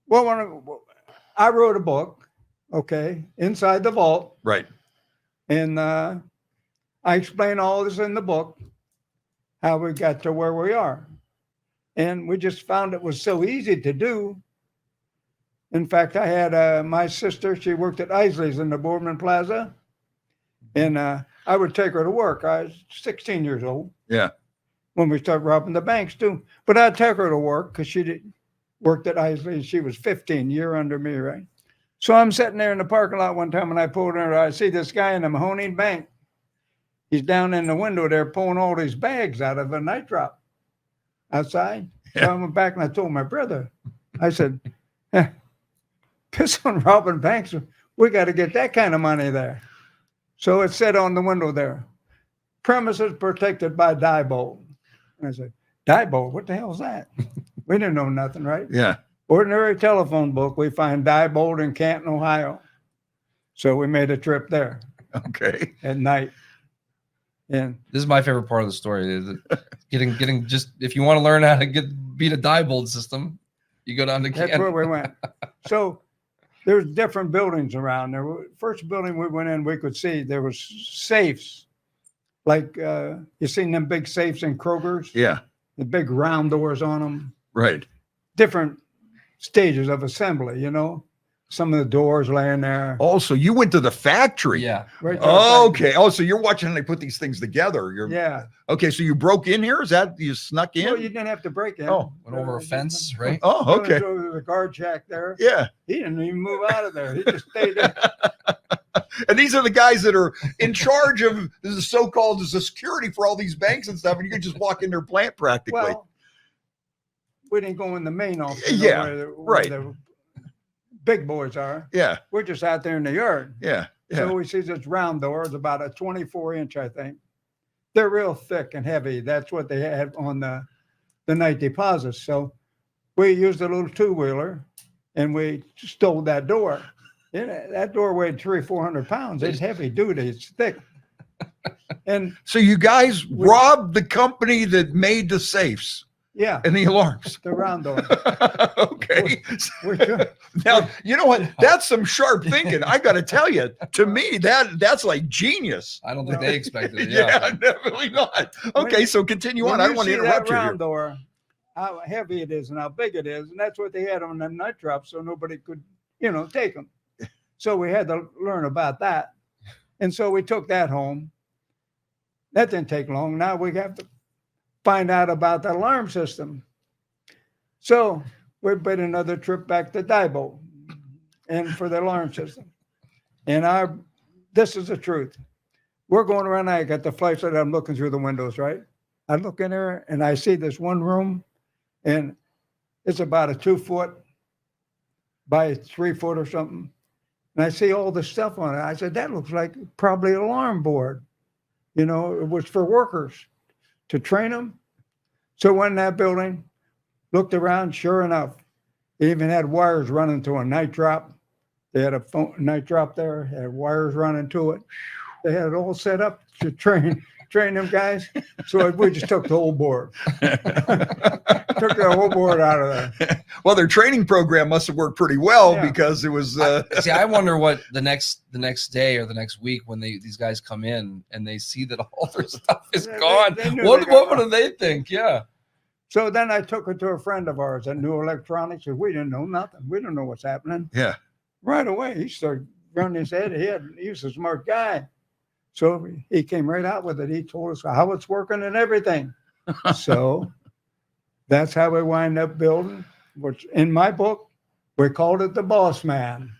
Well, I wrote a book, okay, inside the vault, Right. and I explain all this in the book, how we got to where we are. And we just found it was so easy to do. In fact, I had my sister, she worked at Isley's in the Boardman Plaza, and I would take her to work. I was 16 years old. Yeah. When we started robbing the banks too. But I'd take her to work because worked at Isley. She was 15, year under me, right? So I'm sitting there in the parking lot one time and I pulled her. I see this guy in the Mahoning Bank. He's down in the window there pulling all these bags out of a night drop outside. Yeah. So I went back and I told my brother, I said, piss on robbing banks. We got to get that kind of money there. So it said on the window there, premises protected by Diebold. And I said, Diebold, what the hell is that? We didn't know nothing, right? Yeah. Ordinary telephone book, we find Diebold in Canton, Ohio. So we made a trip there. Okay. At night. And this is my favorite part of the story. Getting just, if you want to learn how to beat a Diebold system, you go down to Canton. That's where we went. So there's different buildings around there. First building we went in, we could see there was safes. Like you seen them big safes in Kroger's? Yeah. The big round doors on them. Right. Different stages of assembly, you know. Some of the doors laying there. Oh, so you went to the factory. Yeah. Right. Oh, okay. Oh, so you're watching how they put these things together. Yeah. Okay, so you broke in here? Is that you snuck in? Well, you didn't have to break in. Oh, went over a fence, right? Oh, okay. There was a guard shack there. Yeah. He didn't even move out of there. He just stayed there. And these are the guys that are in charge of the so-called the security for all these banks and stuff, and you can just walk in their plant practically. Well, we didn't go in the main office. Yeah, where the big boys are. Yeah. We're just out there in the yard. Yeah. Yeah. So we see this round door. It's about a 24-inch, I think. They're real thick and heavy. That's what they had on the night deposits. So we used a little two-wheeler, and we stole that door. And that door weighed 300-400 pounds. It's heavy duty. It's thick. And so you guys robbed the company that made the safes. Yeah. And the alarms. The round door. Okay. Now, you know what? That's some sharp thinking. I got to tell you, to me, that's like genius. I don't think they expected it. Yeah, definitely not. Okay, so continue on. I don't want to interrupt you. That round door, how heavy it is and how big it is. And that's what they had on the nut drop, so nobody could, take them. So we had to learn about that. And so we took that home. That didn't take long. Now we have to find out about the alarm system. So we made another trip back to Diebold and for the alarm system. And this is the truth. We're going around, I got the flashlight, I'm looking through the windows, right? I look in there and I see this one room, and it's about a 2 foot by 3 foot or something. And I see all the stuff on it. I said, that looks like probably an alarm board. It was for workers to train them. So went in that building, looked around, sure enough, it even had wires running to a night drop. They had a night drop there, had wires running to it. They had it all set up to train them guys. So we just took the whole board. Took the whole board out of there. Well, their training program must have worked pretty well because it was. See, I wonder what the next day or the next week when these guys come in and they see that all their stuff is gone. What do they think? Yeah. So then I took her to a friend of ours that knew electronics, and we didn't know nothing. We didn't know what's happening. Yeah. Right away, he started running his head. He was a smart guy. So he came right out with it. He told us how it's working and everything. So that's how we wind up building, which in my book, we called it the Boss Man.